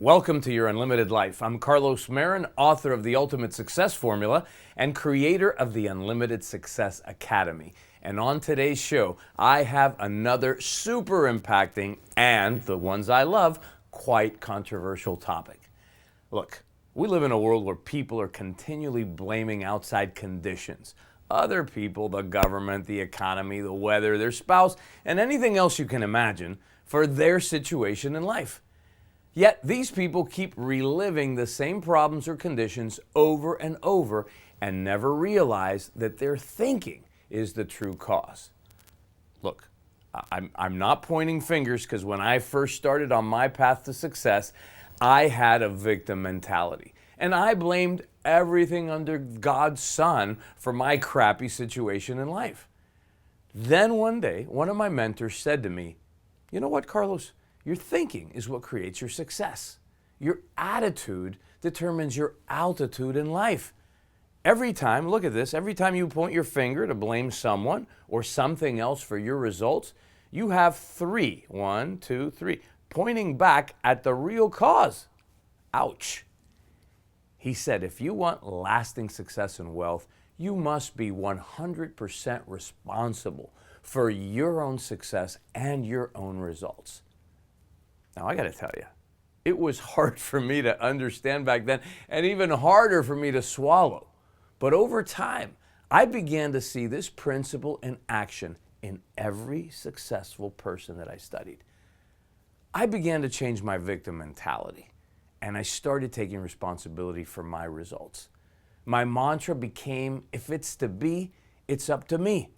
Welcome to Your Unlimited Life. I'm Carlos Marin, author of The Ultimate Success Formula and creator of the Unlimited Success Academy. And on today's show, I have another super impacting and, the ones I love, quite controversial topic. Look, we live in a world where people are continually blaming outside conditions. Other people, the government, the economy, the weather, their spouse, and anything else you can imagine for their situation in life. Yet these people keep reliving the same problems or conditions over and over and never realize that their thinking is the true cause. Look, I'm not pointing fingers because when I first started on my path to success, I had a victim mentality. And I blamed everything under God's sun for my crappy situation in life. Then one day, one of my mentors said to me, "You know what, Carlos? Your thinking is what creates your success. Your attitude determines your altitude in life. Every time, look at this, every time you point your finger to blame someone or something else for your results, you have three, pointing back at the real cause. Ouch." He said, if you want lasting success and wealth, you must be 100% responsible for your own success and your own results. Now, I got to tell you, it was hard for me to understand back then and even harder for me to swallow. But over time, I began to see this principle in action in every successful person that I studied. I began to change my victim mentality, and I started taking responsibility for my results. My mantra became, if it's to be, it's up to me.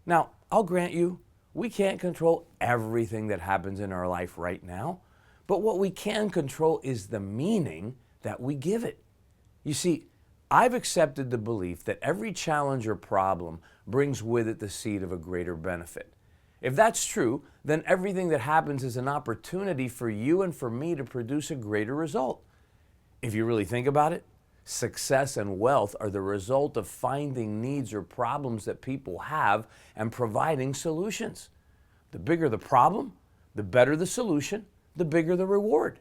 Now, I'll grant you, we can't control everything that happens in our life right now, but what we can control is the meaning that we give it. You see, I've accepted the belief that every challenge or problem brings with it the seed of a greater benefit. If that's true, then everything that happens is an opportunity for you and for me to produce a greater result. If you really think about it, success and wealth are the result of finding needs or problems that people have and providing solutions. The bigger the problem, the better the solution, the bigger the reward.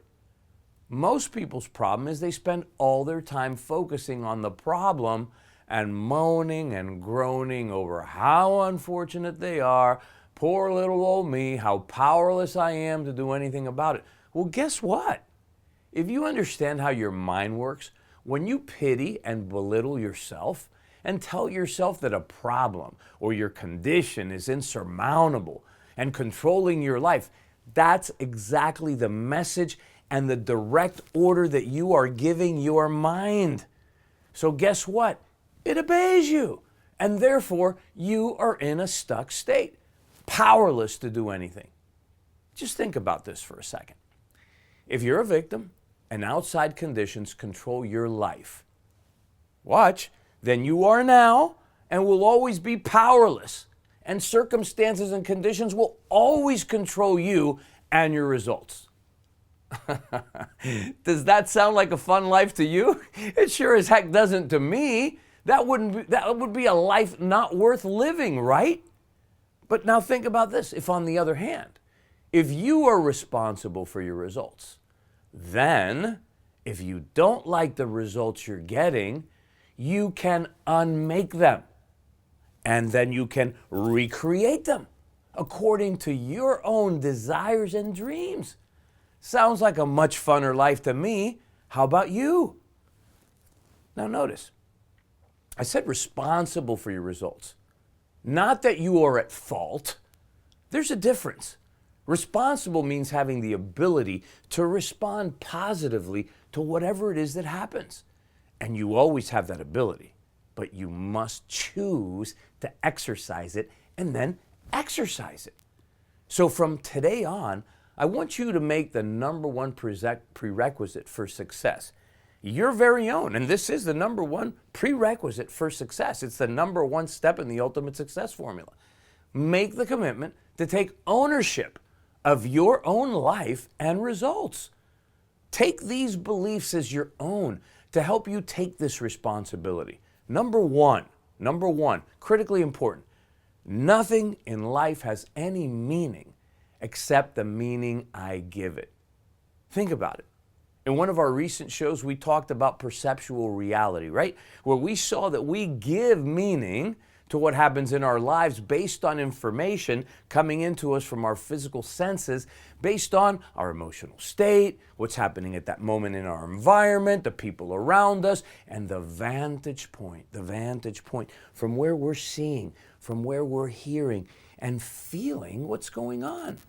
Most people's problem is they spend all their time focusing on the problem and moaning and groaning over how unfortunate they are, poor little old me, how powerless I am to do anything about it. Well, guess what? If you understand how your mind works, when you pity and belittle yourself and tell yourself that a problem or your condition is insurmountable and controlling your life, that's exactly the message and the direct order that you are giving your mind. So guess what? It obeys you, and therefore you are in a stuck state, powerless to do anything. Just think about this for a second. If you're a victim and outside conditions control your life, watch, then you are now and will always be powerless, and circumstances and conditions will always control you and your results. Does that sound like a fun life to you? It sure as heck doesn't to me. That would be a life not worth living, right? But now think about this. If on the other hand, if you are responsible for your results, then if you don't like the results you're getting, you can unmake them. And then you can recreate them according to your own desires and dreams. Sounds like a much funner life to me. How about you? Now notice, I said responsible for your results. Not that you are at fault. There's a difference. Responsible means having the ability to respond positively to whatever it is that happens. And you always have that ability, but you must choose to exercise it and then exercise it. So from today on, I want you to make the number one prerequisite for success your very own. And this is the number one prerequisite for success. It's the number one step in the ultimate success formula. Make the commitment to take ownership of your own life and results. Take these beliefs as your own to help you take this responsibility. Number one, critically important, nothing in life has any meaning except the meaning I give it. Think about it. In one of our recent shows, we talked about perceptual reality, right? Where we saw that we give meaning to what happens in our lives based on information coming into us from our physical senses, based on our emotional state, what's happening at that moment in our environment, the people around us, and the vantage point from where we're seeing, from where we're hearing, and feeling what's going on.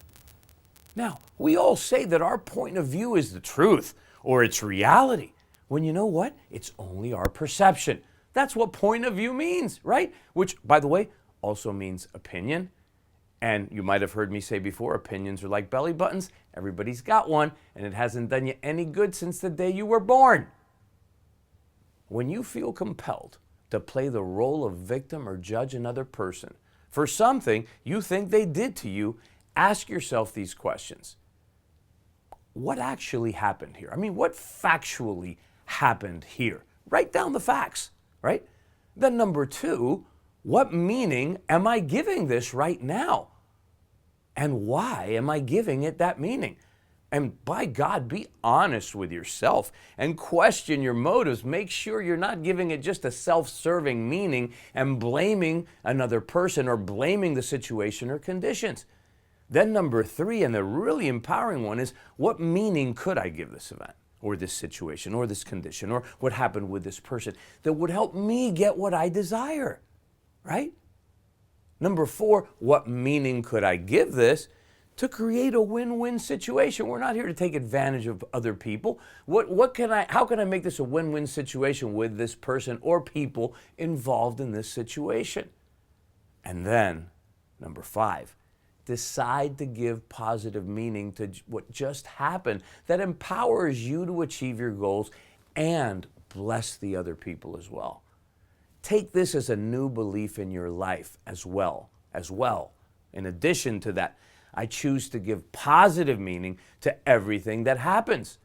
Now, we all say that our point of view is the truth, or it's reality, when you know what? It's only our perception. That's what point of view means, right? Which, by the way, also means opinion. And you might have heard me say before, opinions are like belly buttons. Everybody's got one, and it hasn't done you any good since the day you were born. When you feel compelled to play the role of victim or judge another person for something you think they did to you, ask yourself these questions. What actually happened here? I mean, what factually happened here? Write down the facts. Right? Then number two, what meaning am I giving this right now? And why am I giving it that meaning? And by God, be honest with yourself and question your motives. Make sure you're not giving it just a self-serving meaning and blaming another person or blaming the situation or conditions. Then number three, and the really empowering one, is what meaning could I give this event, or this situation, or this condition, or what happened with this person that would help me get what I desire, right? Number four, what meaning could I give this to create a win-win situation? We're not here to take advantage of other people. How can I make this a win-win situation with this person or people involved in this situation? And then, number five, decide to give positive meaning to what just happened that empowers you to achieve your goals and bless the other people as well. Take this as a new belief in your life as well. In addition to that, I choose to give positive meaning to everything that happens.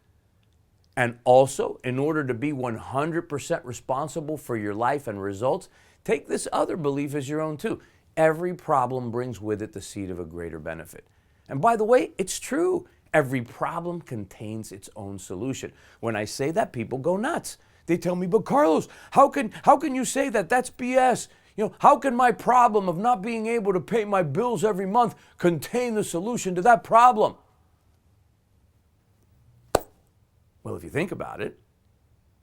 And also, in order to be 100% responsible for your life and results, take this other belief as your own too. Every problem brings with it the seed of a greater benefit. And by the way, it's true. Every problem contains its own solution. When I say that, people go nuts. They tell me, but Carlos, how can you say that? That's BS. How can my problem of not being able to pay my bills every month contain the solution to that problem? Well, if you think about it,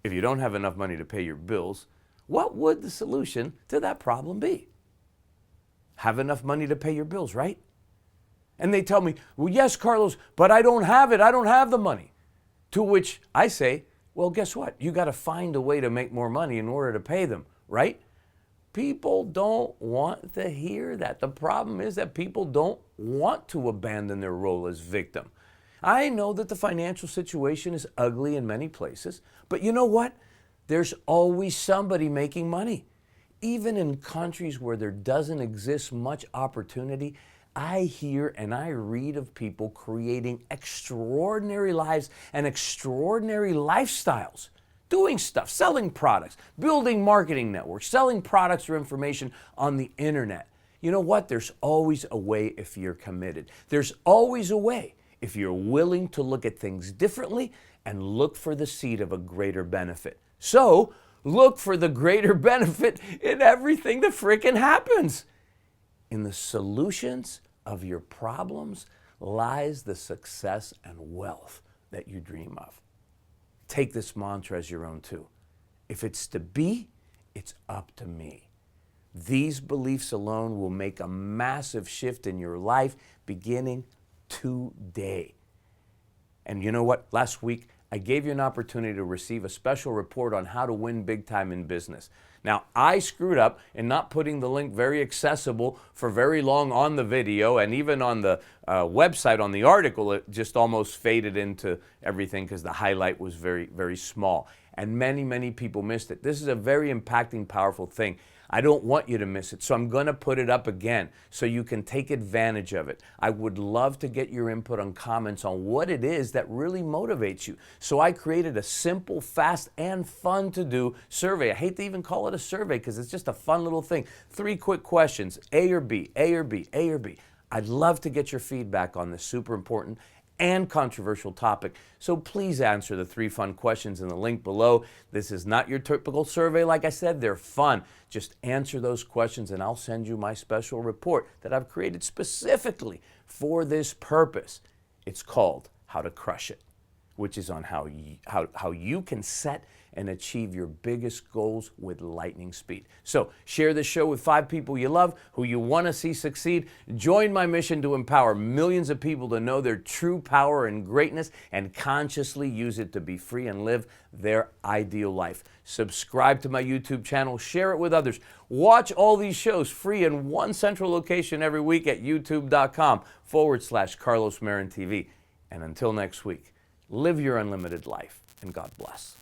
if you don't have enough money to pay your bills, what would the solution to that problem be? Have enough money to pay your bills, right? And they tell me, well, yes, Carlos, but I don't have it. I don't have the money. To which I say, well, guess what? You got to find a way to make more money in order to pay them, right? People don't want to hear that. The problem is that people don't want to abandon their role as victim. I know that the financial situation is ugly in many places, but you know what? There's always somebody making money. Even in countries where there doesn't exist much opportunity, I hear and I read of people creating extraordinary lives and extraordinary lifestyles, doing stuff, selling products, building marketing networks, selling products or information on the internet. You know what? There's always a way if you're committed. There's always a way if you're willing to look at things differently and look for the seed of a greater benefit. So, look for the greater benefit in everything that frickin' happens. In the solutions of your problems lies the success and wealth that you dream of. Take this mantra as your own too. If it's to be, it's up to me. These beliefs alone will make a massive shift in your life beginning today. And you know what? Last week, I gave you an opportunity to receive a special report on how to win big time in business. Now, I screwed up in not putting the link very accessible for very long on the video, and even on the website, on the article, it just almost faded into everything because the highlight was very, very small. And many, many people missed it. This is a very impacting, powerful thing. I don't want you to miss it, so I'm going to put it up again so you can take advantage of it. I would love to get your input on comments on what it is that really motivates you. So I created a simple, fast, and fun to do survey. I hate to even call it a survey because it's just a fun little thing. 3 quick questions, A or B, A or B, A or B. I'd love to get your feedback on this, super important. and controversial topic. So please answer the 3 fun questions in the link below. This is not your typical survey, like I said, they're fun. Just answer those questions and I'll send you my special report that I've created specifically for this purpose. It's called How to Crush It, which is on how you can set and achieve your biggest goals with lightning speed. So share this show with 5 people you love, who you want to see succeed. Join my mission to empower millions of people to know their true power and greatness and consciously use it to be free and live their ideal life. Subscribe to my YouTube channel, share it with others. Watch all these shows free in one central location every week at youtube.com/Carlos Marin TV. And until next week, live your unlimited life, and God bless.